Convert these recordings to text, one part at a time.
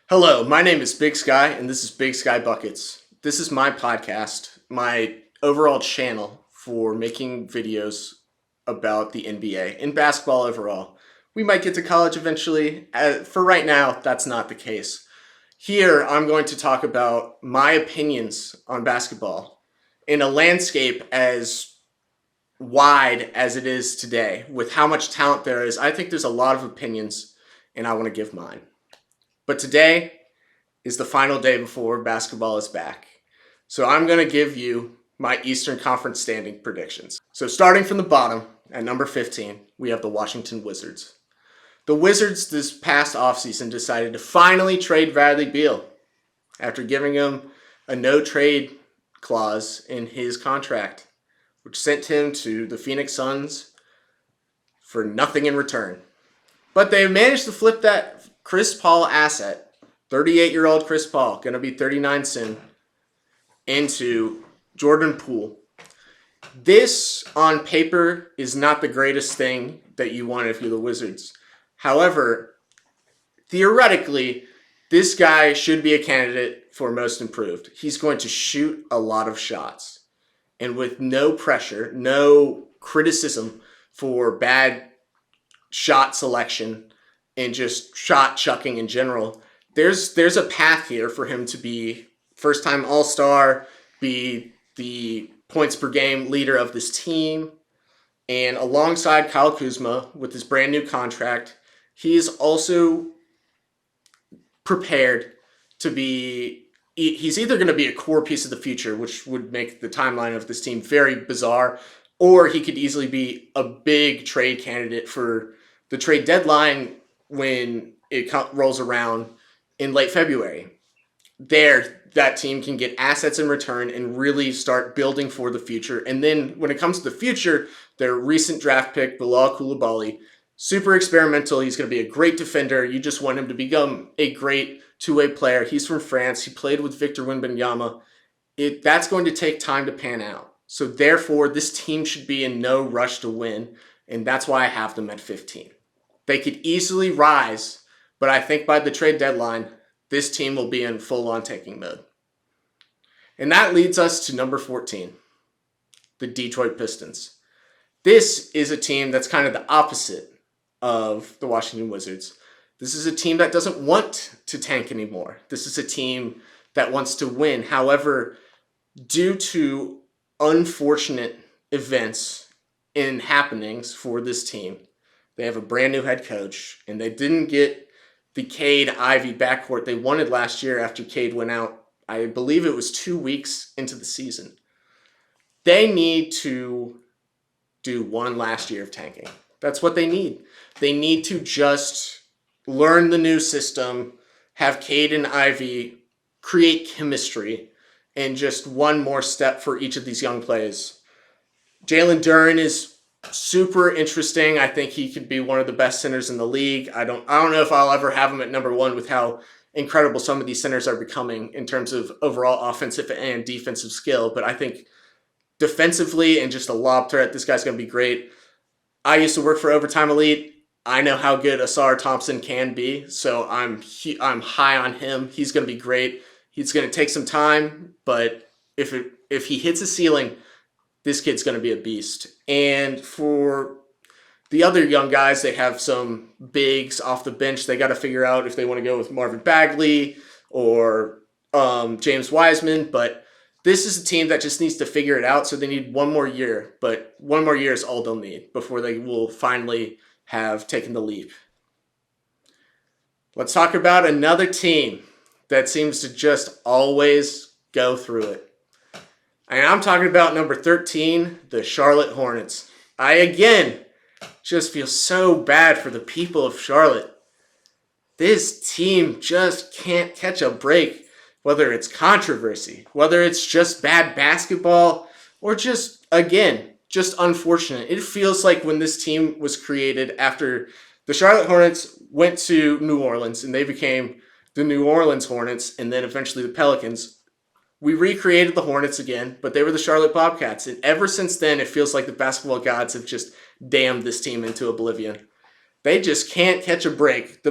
Hello, my name is Big Sky, and this is Big Sky Buckets. This is my podcast, my overall channel for making videos about the NBA and basketball overall. We might get to college eventually. For right now, that's not the case. Here, I'm going to talk about my opinions on basketball in a landscape as wide as it is today. With how much talent there is, I think there's a lot of opinions, and I want to give mine. But today is the final day before basketball is back. So I'm going to give you my Eastern Conference standing predictions. So starting from the bottom at number 15, we have the Washington Wizards. The Wizards this past offseason decided to finally trade Bradley Beal after giving him a no-trade clause in his contract, which sent him to the Phoenix Suns for nothing in return. But they managed to flip that Chris Paul asset, 38-year-old Chris Paul, going to be 39 soon, into Jordan Poole. This, on paper, is not the greatest thing that you want if you're the Wizards. However, theoretically, this guy should be a candidate for most improved. He's going to shoot a lot of shots. And with no pressure, no criticism for bad shot selection and just shot chucking in general, there's a path here for him to be first-time All-Star, be the points per game leader of this team, and alongside Kyle Kuzma with his brand new contract, he is also prepared to be. He's either going to be a core piece of the future, which would make the timeline of this team very bizarre, or he could easily be a big trade candidate for the trade deadline when it rolls around in late February. That team can get assets in return and really start building for the future. And then when it comes to the future, their recent draft pick, Bilal Coulibaly, super experimental. He's going to be a great defender. You just want him to become a great two-way player. He's from France. He played with Victor Wembanyama. That's going to take time to pan out. So therefore, this team should be in no rush to win, and that's why I have them at 15. They could easily rise, but I think by the trade deadline, this team will be in full-on tanking mode. And that leads us to number 14, the Detroit Pistons. This is a team that's kind of the opposite of the Washington Wizards. This is a team that doesn't want to tank anymore. This is a team that wants to win. However, due to unfortunate events and happenings for this team, they have a brand new head coach, and they didn't get the Cade-Ivey backcourt they wanted last year after Cade went out. I believe it was 2 weeks into the season. They need to do one last year of tanking. That's what they need. They need to just learn the new system, have Cade and Ivy create chemistry, and just one more step for each of these young players. Jalen Duren is super interesting. I think he could be one of the best centers in the league. I don't know if I'll ever have him at number one with how incredible some of these centers are becoming in terms of overall offensive and defensive skill, but I think defensively and just a lob threat, this guy's going to be great. I used to work for Overtime Elite. I know how good Asar Thompson can be, so I'm high on him. He's going to be great. He's going to take some time, but if he hits a ceiling, this kid's going to be a beast. And for the other young guys, they have some bigs off the bench. They got to figure out if they want to go with Marvin Bagley or James Wiseman, but this is a team that just needs to figure it out, so they need one more year. But one more year is all they'll need before they will finally have taken the leap. Let's talk about another team that seems to just always go through it. And I'm talking about number 13, the Charlotte Hornets. I, again, just feel so bad for the people of Charlotte. This team just can't catch a break. Whether it's controversy, whether it's just bad basketball, or just, again, just unfortunate. It feels like when this team was created after the Charlotte Hornets went to New Orleans and they became the New Orleans Hornets and then eventually the Pelicans, we recreated the Hornets again, but they were the Charlotte Bobcats. And ever since then, it feels like the basketball gods have just damned this team into oblivion. They just can't catch a break.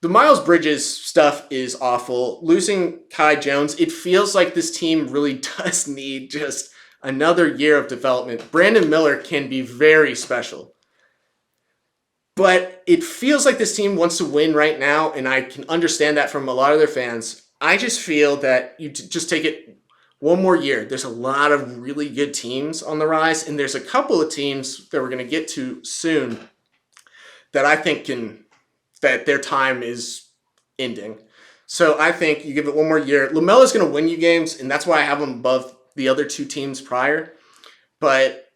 The Miles Bridges stuff is awful. Losing Kai Jones, it feels like this team really does need just another year of development. Brandon Miller can be very special. But it feels like this team wants to win right now, and I can understand that from a lot of their fans. I just feel that you just take it one more year. There's a lot of really good teams on the rise, and there's a couple of teams that we're going to get to soon that I think that their time is ending. So I think you give it one more year. LaMelo's going to win you games, and that's why I have him above the other two teams prior. But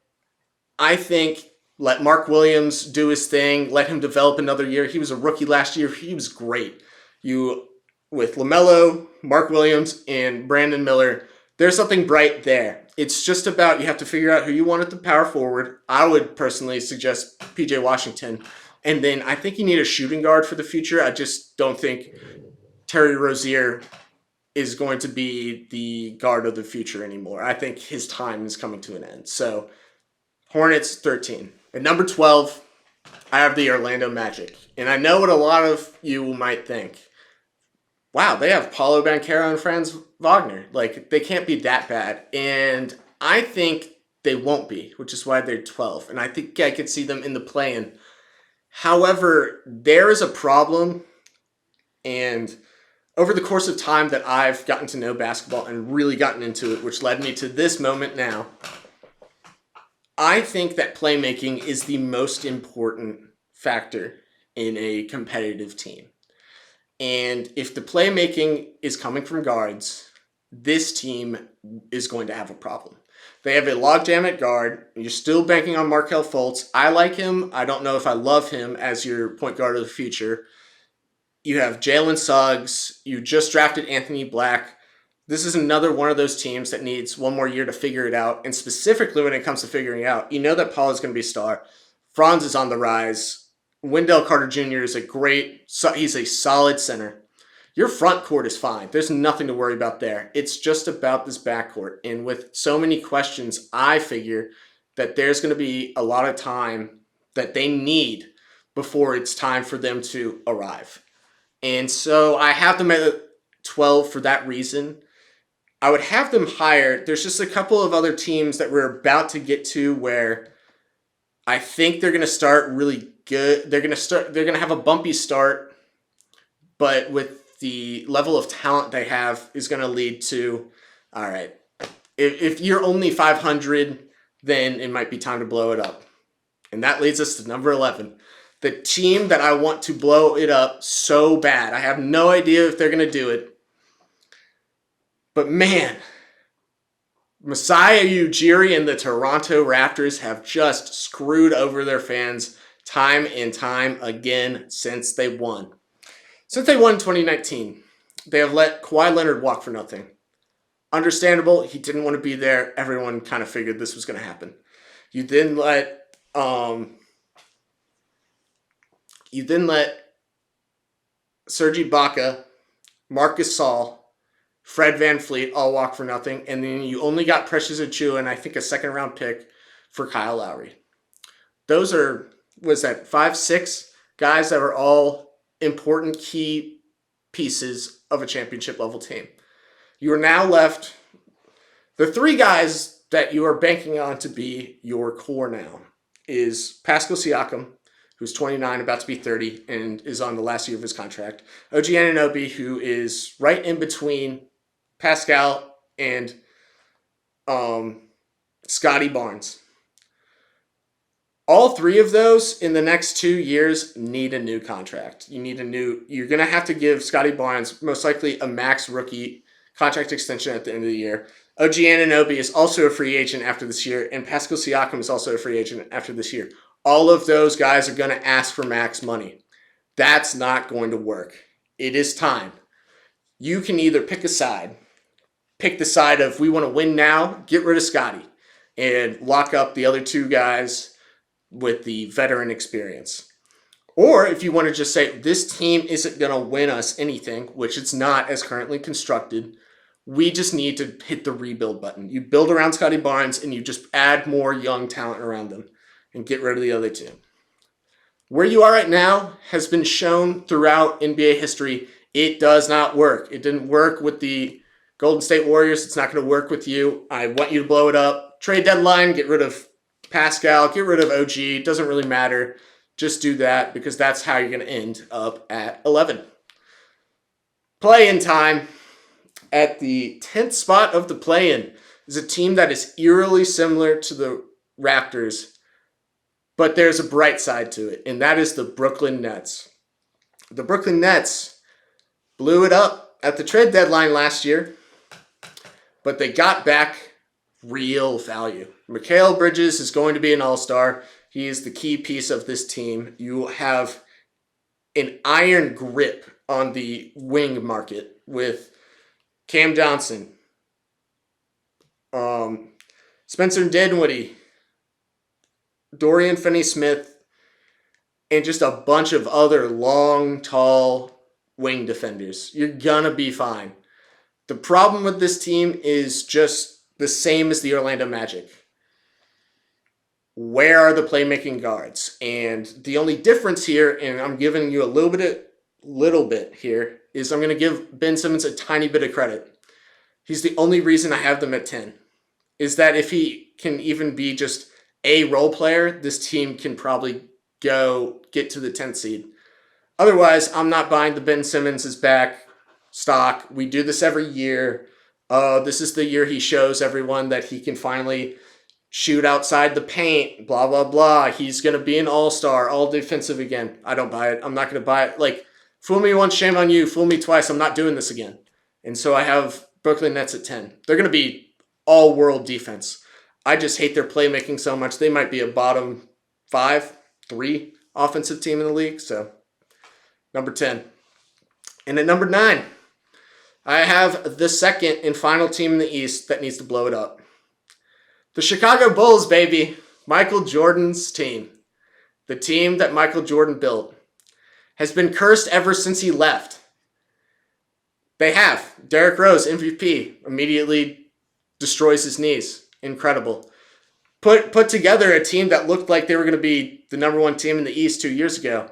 I think let Mark Williams do his thing. Let him develop another year. He was a rookie last year. He was great. You with LaMelo, Mark Williams, and Brandon Miller, there's something bright there. It's just about you have to figure out who you want at the power forward. I would personally suggest PJ Washington. And then I think you need a shooting guard for the future. I just don't think Terry Rozier is going to be the guard of the future anymore. I think his time is coming to an end. So Hornets 13. At number 12, I have the Orlando Magic. And I know what a lot of you might think. Wow, they have Paulo Banchero and Franz Wagner. Like, they can't be that bad. And I think they won't be, which is why they're 12. And I think I could see them in the play-in. However, there is a problem, and over the course of time that I've gotten to know basketball and really gotten into it, which led me to this moment now, I think that playmaking is the most important factor in a competitive team. And if the playmaking is coming from guards, this team is going to have a problem. They have a logjam at guard. You're still banking on Markelle Fultz. I like him. I don't know if I love him as your point guard of the future. You have Jalen Suggs. You just drafted Anthony Black. This is another one of those teams that needs one more year to figure it out. And specifically when it comes to figuring out, you know that Paul is going to be a star. Franz is on the rise. Wendell Carter Jr. is he's a solid center. Your front court is fine. There's nothing to worry about there. It's just about this backcourt. And with so many questions, I figure that there's going to be a lot of time that they need before it's time for them to arrive. And so I have them at 12 for that reason. I would have them higher. There's just a couple of other teams that we're about to get to where I think they're going to start really good. They're going to have a bumpy start, but with the level of talent they have is going to lead to, all right, if you're only 500, then it might be time to blow it up. And that leads us to number 11. The team that I want to blow it up so bad. I have no idea if they're going to do it. But man, Masai Ujiri and the Toronto Raptors have just screwed over their fans time and time again since they won. Since they won in 2019, they have let Kawhi Leonard walk for nothing. Understandable, he didn't want to be there. Everyone kind of figured this was going to happen. You then let Serge Ibaka, Marc Gasol, Fred VanVleet all walk for nothing, and then you only got Precious Achiuwa and I think a second-round pick for Kyle Lowry. Those are, 5, 6 guys that are all important key pieces of a championship-level team. You are now left, the 3 guys that you are banking on to be your core now is Pascal Siakam, who's 29, about to be 30, and is on the last year of his contract. OG Anunoby, who is right in between Pascal and Scotty Barnes. All 3 of those in the next 2 years need a new contract. You're going to have to give Scotty Barnes most likely a max rookie contract extension at the end of the year. OG Anunoby is also a free agent after this year, and Pascal Siakam is also a free agent after this year. All of those guys are going to ask for max money. That's not going to work. It is time. You can either pick a side. Pick the side of we want to win now, get rid of Scotty, and lock up the other 2 guys with the veteran experience. Or if you want to just say this team isn't going to win us anything, which it's not as currently constructed, we just need to hit the rebuild button. You build around Scotty Barnes and you just add more young talent around them and get rid of the other 2. Where you are right now has been shown throughout NBA history. It does not work. It didn't work with the Golden State Warriors. It's not going to work with you. I want you to blow it up. Trade deadline, get rid of Pascal, get rid of OG. It doesn't really matter. Just do that because that's how you're going to end up at 11. Play-in time. At the 10th spot of the play-in is a team that is eerily similar to the Raptors, but there's a bright side to it, and that is the Brooklyn Nets. The Brooklyn Nets blew it up at the trade deadline last year, but they got back real value. Mikal Bridges is going to be an all-star. He is the key piece of this team. You have an iron grip on the wing market with Cam Johnson, Spencer Dinwiddie, Dorian Finney-Smith, and just a bunch of other long, tall wing defenders. You're going to be fine. The problem with this team is just the same as the Orlando Magic. Where are the playmaking guards? And the only difference here, and I'm giving you a little bit here, is I'm going to give Ben Simmons a tiny bit of credit. He's the only reason I have them at 10. Is that if he can even be just a role player, this team can probably get to the 10th seed. Otherwise, I'm not buying the Ben Simmons is back stock. We do this every year. This is the year he shows everyone that he can finally shoot outside the paint, blah, blah, blah. He's going to be an all-star, all defensive again. I don't buy it. I'm not going to buy it. Like, fool me once, shame on you. Fool me twice, I'm not doing this again. And so I have Brooklyn Nets at 10. They're going to be all-world defense. I just hate their playmaking so much. They might be a bottom 5, 3 offensive team in the league. So, number 10. And at number 9, I have the second and final team in the East that needs to blow it up. The Chicago Bulls, baby. Michael Jordan's team. The team that Michael Jordan built has been cursed ever since he left. They have. Derrick Rose, MVP, immediately destroys his knees. Incredible. Put together a team that looked like they were going to be the number 1 team in the East 2 years ago.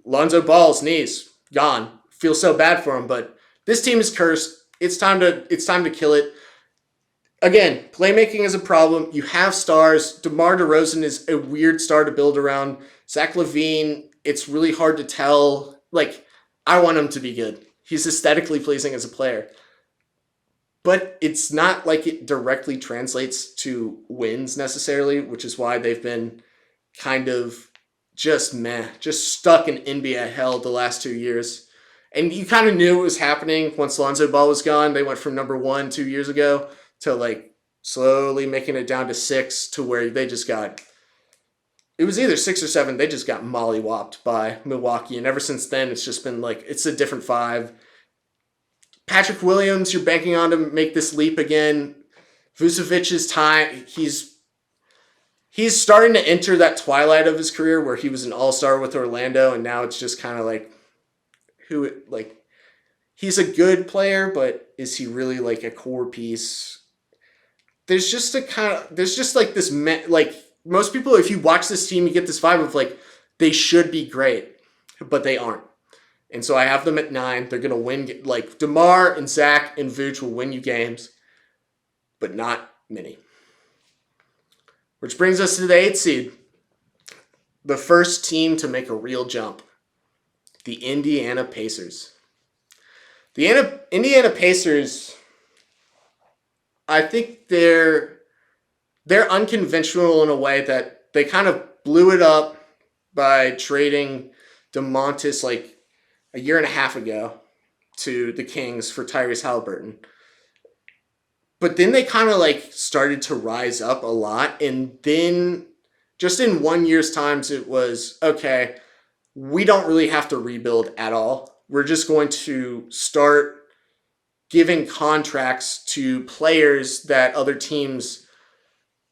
Lonzo Ball's knees, gone. Feel so bad for him, but this team is cursed. It's time to kill it. Again, playmaking is a problem. You have stars. DeMar DeRozan is a weird star to build around. Zach LaVine, it's really hard to tell. Like, I want him to be good. He's aesthetically pleasing as a player. But it's not like it directly translates to wins necessarily, which is why they've been kind of just stuck in NBA hell the last 2 years. And you kind of knew it was happening once Lonzo Ball was gone. They went from number 1 2 years ago to like slowly making it down to 6 to where they just got, it was either 6 or 7, they just got mollywopped by Milwaukee. And ever since then, it's just been like, it's a different 5. Patrick Williams, you're banking on to make this leap again. Vucevic's time, he's starting to enter that twilight of his career where he was an all-star with Orlando, and now it's just kind of like, he's a good player, but is he really like a core piece? There's just like this, like most people, if you watch this team, you get this vibe of like, they should be great, but they aren't. And so I have them at 9. They're going to win. Like, DeMar and Zach and Vooch will win you games, but not many. Which brings us to the 8th seed. The first team to make a real jump. The Indiana Pacers. The Indiana Pacers, I think they're unconventional in a way that they kind of blew it up by trading DeMontis like a year and a half ago to the Kings for Tyrese Halliburton. But then they kind of like started to rise up a lot. And then just in 1 year's time, it was, okay, we don't really have to rebuild at all. We're just going to start giving contracts to players that other teams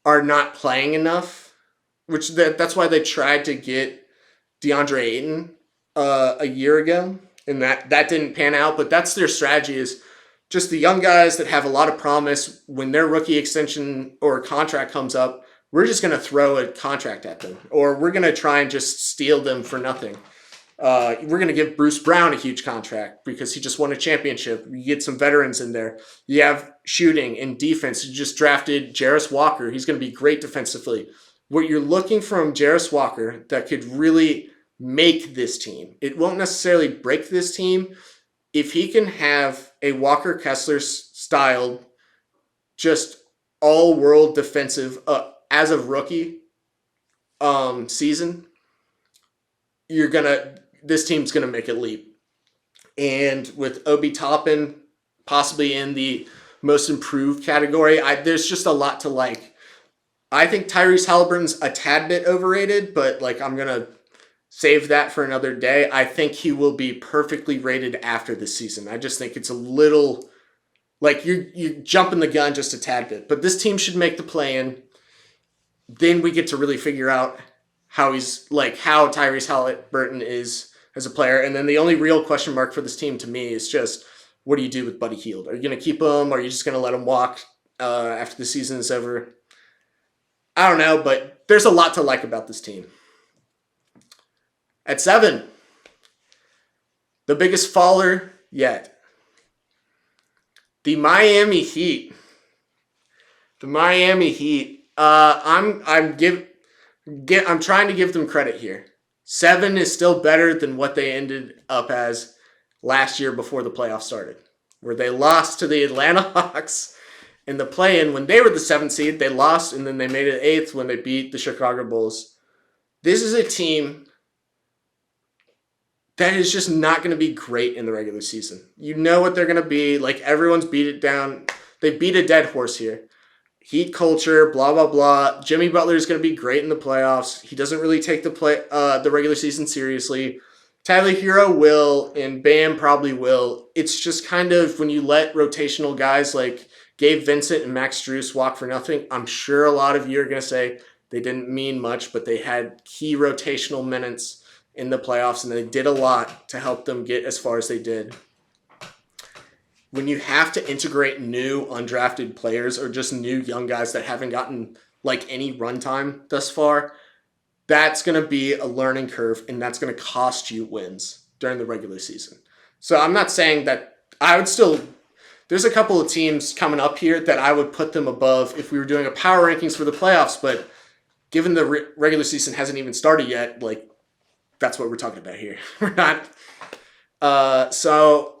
are not playing enough, which that's why they tried to get DeAndre Ayton a year ago, and that didn't pan out. But that's their strategy, is just the young guys that have a lot of promise. When their rookie extension or contract comes up, we're just going to throw a contract at them, or we're going to try and just steal them for nothing. We're going to give Bruce Brown a huge contract because he just won a championship. You get some veterans in there. You have shooting and defense. You just drafted Jarris Walker. He's going to be great defensively. What you're looking from Jarris Walker that could really make this team, it won't necessarily break this team. If he can have a Walker Kessler styled, just all-world defensive as a rookie season, this team's gonna make a leap. And with Obi Toppin possibly in the most improved category, there's just a lot to like. I think Tyrese Halliburton's a tad bit overrated, but like I'm gonna save that for another day. I think he will be perfectly rated after this season. I just think it's a little like you jumping the gun just a tad bit. But this team should make the play-in. Then we get to really figure out how Tyrese Halliburton is as a player. And then the only real question mark for this team to me is just, what do you do with Buddy Hield? Are you going to keep him? Or are you just going to let him walk after the season is over? I don't know, but there's a lot to like about this team. At 7, the biggest faller yet. The Miami Heat. The Miami Heat. I'm trying to give them credit here. 7 is still better than what they ended up as last year before the playoffs started, where they lost to the Atlanta Hawks in the play-in. When they were the 7th seed, they lost, and then they made it 8th when they beat the Chicago Bulls. This is a team that is just not going to be great in the regular season. You know what they're going to be. Like, everyone's beat it down. They beat a dead horse here. Heat culture, blah, blah, blah. Jimmy Butler is going to be great in the playoffs. He doesn't really take the regular season seriously. Tyler Hero will, and Bam probably will. It's just kind of when you let rotational guys like Gabe Vincent and Max Strus walk for nothing, I'm sure a lot of you are going to say they didn't mean much, but they had key rotational minutes in the playoffs, and they did a lot to help them get as far as they did. When you have to integrate new undrafted players or just new young guys that haven't gotten like any runtime thus far, that's going to be a learning curve, and that's going to cost you wins during the regular season. So I'm not saying that there's a couple of teams coming up here that I would put them above if we were doing a power rankings for the playoffs, but given the regular season hasn't even started yet, like, that's what we're talking about here. We're not. So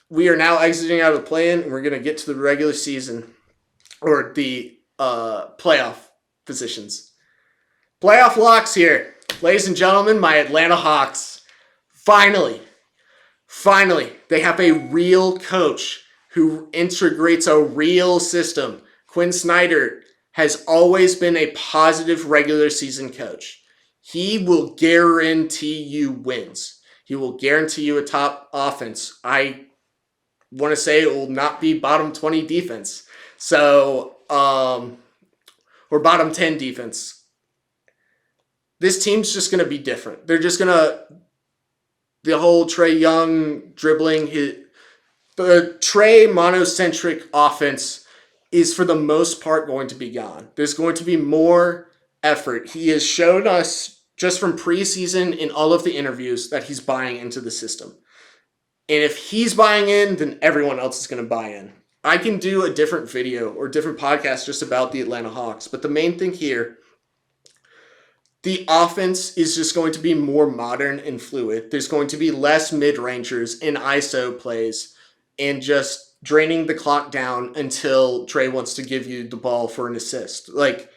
we are now exiting out of the play-in, and we're going to get to the regular season or the playoff positions. Playoff locks here. Ladies and gentlemen, my Atlanta Hawks. Finally, they have a real coach who integrates a real system. Quinn Snyder has always been a positive regular season coach. He will guarantee you wins. He will guarantee you a top offense. I want to say it will not be bottom 20 defense. So, or bottom 10 defense. This team's just going to be different. They're just going to, the whole Trae Young dribbling, the Trae monocentric offense is for the most part going to be gone. There's going to be more effort. He has shown us just from preseason in all of the interviews that he's buying into the system. And if he's buying in, then everyone else is going to buy in. I can do a different video or different podcast just about the Atlanta Hawks, but the main thing here, the offense is just going to be more modern and fluid. There's going to be less mid-rangers in ISO plays and just draining the clock down until Trae wants to give you the ball for an assist. Like,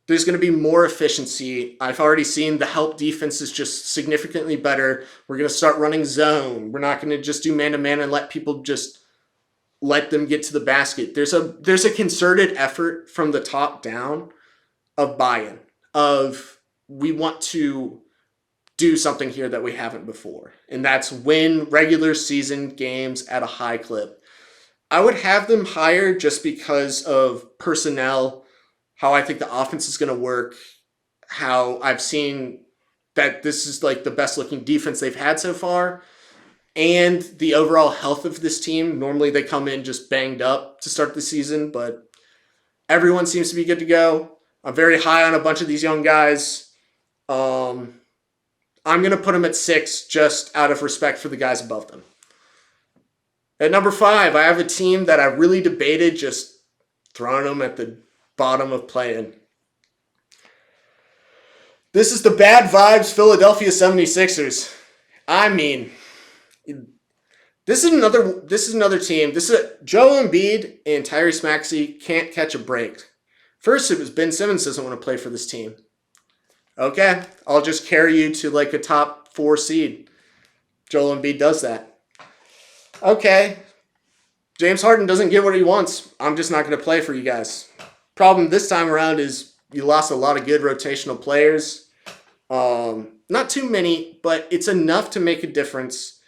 there's going to be more efficiency. I've already seen the help defense is just significantly better. We're going to start running zone. We're not going to just do man-to-man and let people just let them get to the basket. There's a concerted effort from the top down of buy-in, of we want to do something here that we haven't before. And that's win regular season games at a high clip. I would have them higher just because of personnel, how I think the offense is going to work, how I've seen that this is like the best looking defense they've had so far, and the overall health of this team. Normally they come in just banged up to start the season, but everyone seems to be good to go. I'm very high on a bunch of these young guys. Um, I'm going to put them at 6 just out of respect for the guys above them. At number 5, I have a team that I really debated just throwing them at the bottom of play-in. This is the bad vibes Philadelphia 76ers. I mean, this is another team. Joel Embiid and Tyrese Maxey can't catch a break. First, it was Ben Simmons doesn't want to play for this team. Okay, I'll just carry you to like a top 4 seed. Joel Embiid does that. Okay, James Harden doesn't get what he wants. I'm just not going to play for you guys. Problem this time around is you lost a lot of good rotational players. Not too many, but it's enough to make a difference.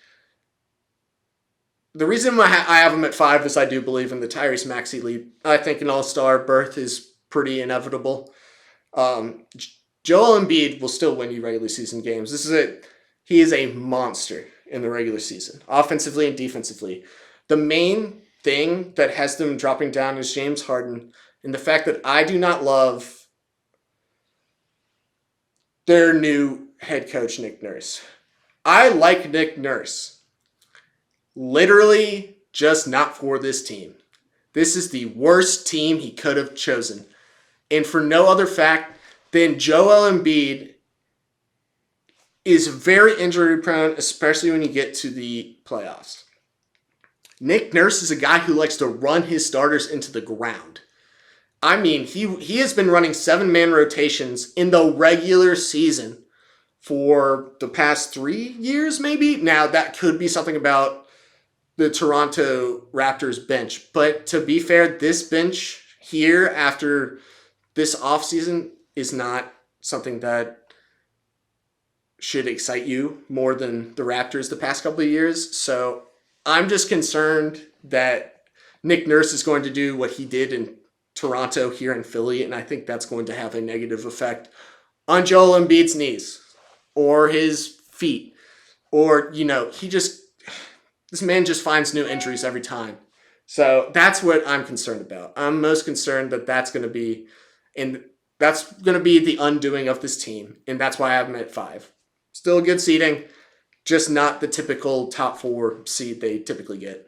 The reason I have him at 5 is I do believe in the Tyrese Maxey lead. I think an all-star berth is pretty inevitable. Joel Embiid will still win you regular season games. He is a monster in the regular season, offensively and defensively. The main thing that has them dropping down is James Harden, and the fact that I do not love their new head coach, Nick Nurse. I like Nick Nurse. Literally, just not for this team. This is the worst team he could have chosen. And for no other fact than Joel Embiid is very injury prone, especially when you get to the playoffs. Nick Nurse is a guy who likes to run his starters into the ground. I mean, he has been running 7-man rotations in the regular season for the past 3 years, maybe. Now, that could be something about the Toronto Raptors bench. But to be fair, this bench here after this offseason is not something that should excite you more than the Raptors the past couple of years. So I'm just concerned that Nick Nurse is going to do what he did in Toronto here in Philly, and I think that's going to have a negative effect on Joel Embiid's knees or his feet. Or, this man just finds new injuries every time. So that's what I'm concerned about. I'm most concerned that that's going to be the undoing of this team, and that's why I have him at 5. Still good seeding, just not the typical top 4 seed they typically get.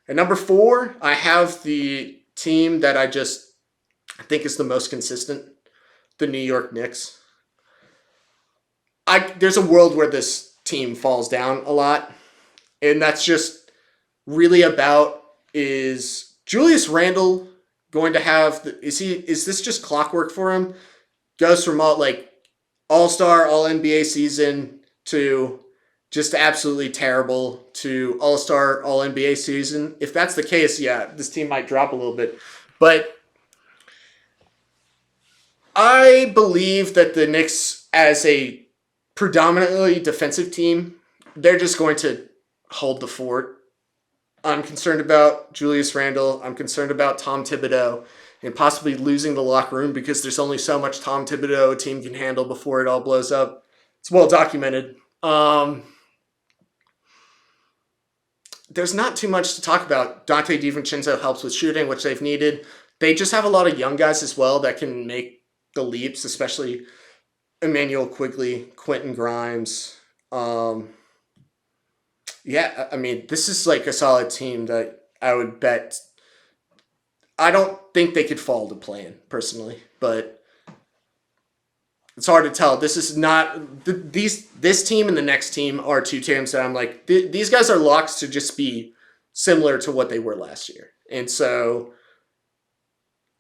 At number 4, I have the team that I think is the most consistent, the New York Knicks. There's a world where this team falls down a lot, and that's just really about, is Julius Randle going to have is this just clockwork for him? Goes from all-star, all-NBA season to just absolutely terrible to all-star, all-NBA season. If that's the case, yeah, this team might drop a little bit. But I believe that the Knicks, as a predominantly defensive team, they're just going to hold the fort. I'm concerned about Julius Randle. I'm concerned about Tom Thibodeau and possibly losing the locker room because there's only so much Tom Thibodeau a team can handle before it all blows up. It's well documented. There's not too much to talk about. Dante DiVincenzo helps with shooting, which they've needed. They just have a lot of young guys as well that can make the leaps, especially Emmanuel Quigley, Quentin Grimes. Yeah, I mean, this is like a solid team that I would bet. I don't think they could fall to play-in, personally, but it's hard to tell. This is not this team and the next team are 2 teams that I'm like, these guys are locks to just be similar to what they were last year. And so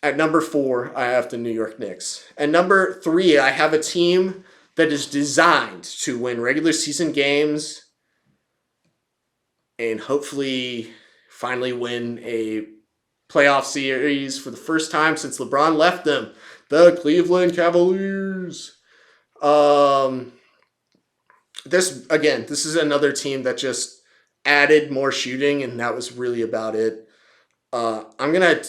at number 4, I have the New York Knicks. At number 3, I have a team that is designed to win regular season games and hopefully finally win a playoff series for the first time since LeBron left them. The Cleveland Cavaliers. This is another team that just added more shooting, and that was really about it. I'm going to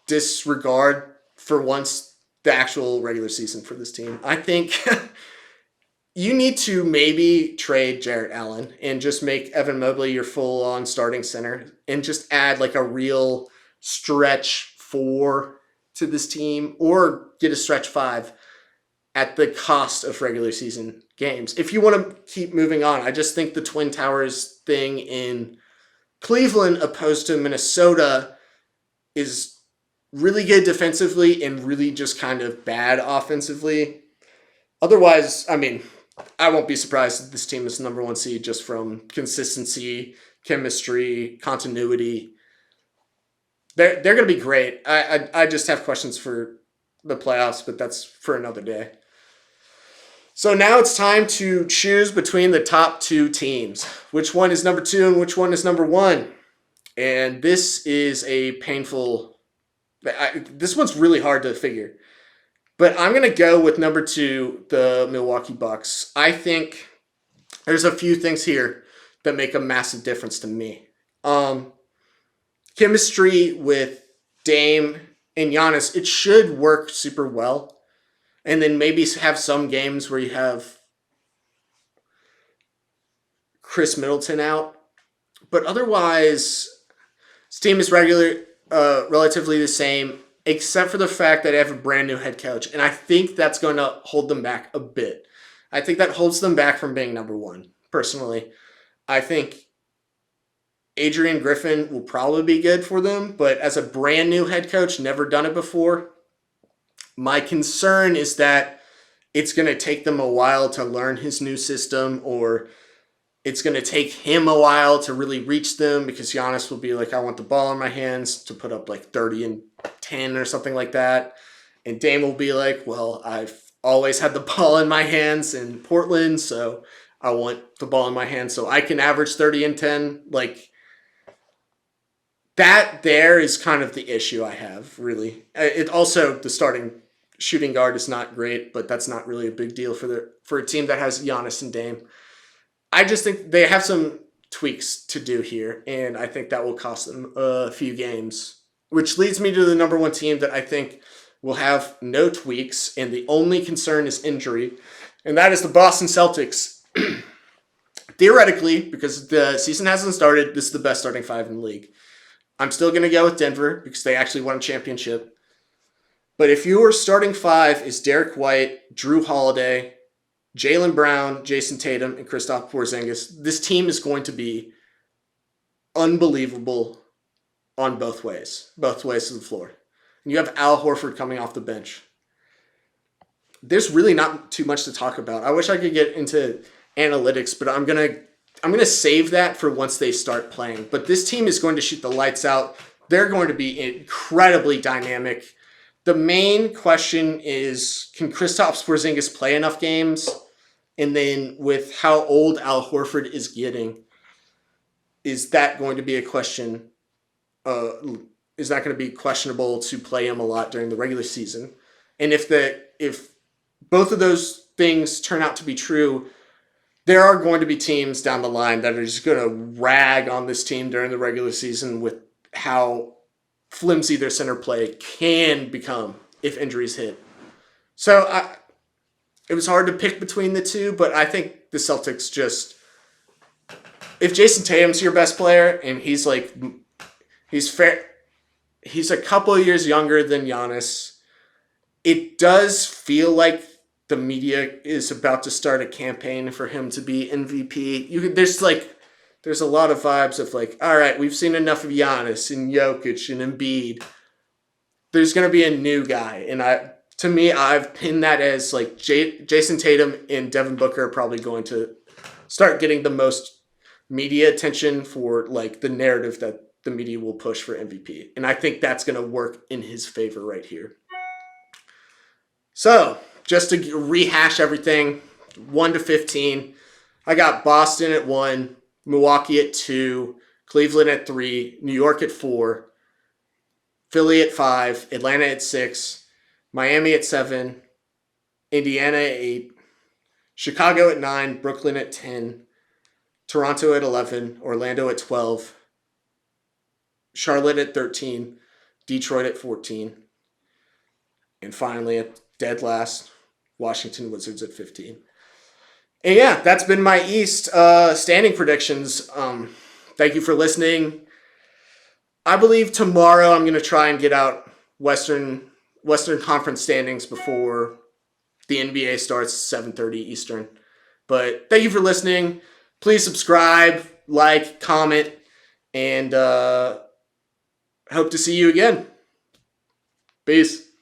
disregard for once the actual regular season for this team. I think you need to maybe trade Jarrett Allen and just make Evan Mobley your full-on starting center and just add like a real stretch 4 to this team or get a stretch 5 at the cost of regular season games. If you want to keep moving on, I just think the Twin Towers thing in Cleveland opposed to Minnesota is really good defensively and really just kind of bad offensively. Otherwise, I mean, I won't be surprised if this team is number 1 seed just from consistency, chemistry, continuity. They're going to be great. I just have questions for the playoffs, but that's for another day. So now it's time to choose between the top 2 teams. Which one is number 2 and which one is number 1? And this is a painful... this one's really hard to figure. But I'm going to go with number 2, the Milwaukee Bucks. I think there's a few things here that make a massive difference to me. Chemistry with Dame and Giannis, it should work super well. And then maybe have some games where you have Chris Middleton out. But otherwise, this team is relatively the same, except for the fact that they have a brand new head coach. And I think that's going to hold them back a bit. I think that holds them back from being number 1, personally. I think Adrian Griffin will probably be good for them, but as a brand new head coach, never done it before, my concern is that it's going to take them a while to learn his new system, or it's going to take him a while to really reach them because Giannis will be like, I want the ball in my hands to put up like 30 and 10 or something like that. And Dame will be like, well, I've always had the ball in my hands in Portland, so I want the ball in my hands so I can average 30 and 10. Like, that there is kind of the issue I have, really. It also, the starting shooting guard is not great, but that's not really a big deal for a team that has Giannis and Dame. I just think they have some tweaks to do here, and I think that will cost them a few games, which leads me to the number 1 team that I think will have no tweaks, and the only concern is injury, and that is the Boston Celtics. Theoretically, because the season hasn't started, this is the best starting 5 in the league. I'm still going to go with Denver because they actually won a championship. But if your starting 5 is Derek White, Drew Holiday, Jaylen Brown, Jason Tatum, and Kristaps Porzingis, this team is going to be unbelievable on both ways of the floor. And you have Al Horford coming off the bench. There's really not too much to talk about. I wish I could get into analytics, but I'm gonna save that for once they start playing. But this team is going to shoot the lights out. They're going to be incredibly dynamic. The main question is, can Kristaps Porzingis play enough games? And then with how old Al Horford is getting, is that going to be a question? Is that going to be questionable to play him a lot during the regular season? And if both of those things turn out to be true, there are going to be teams down the line that are just going to rag on this team during the regular season with how flimsy their center play can become if injuries hit. So it was hard to pick between the two, but I think the Celtics just... If Jason Tatum's your best player and he's a couple of years younger than Giannis, it does feel like the media is about to start a campaign for him to be MVP. There's a lot of vibes of like, all right, we've seen enough of Giannis and Jokic and Embiid. There's going to be a new guy. And to me, I've pinned that as like Jason Tatum and Devin Booker are probably going to start getting the most media attention for like the narrative that the media will push for MVP. And I think that's going to work in his favor right here. So, just to rehash everything, 1-15. I got Boston at 1, Milwaukee at 2, Cleveland at 3, New York at 4, Philly at 5, Atlanta at 6, Miami at 7, Indiana at 8, Chicago at 9, Brooklyn at 10, Toronto at 11, Orlando at 12, Charlotte at 13, Detroit at 14, and finally at dead last, Washington Wizards at 15. And yeah, that's been my East standing predictions. Thank you for listening. I believe tomorrow I'm going to try and get out Western Western Conference standings before the NBA starts 7:30 Eastern. But thank you for listening. Please subscribe, like, comment, and hope to see you again. Peace.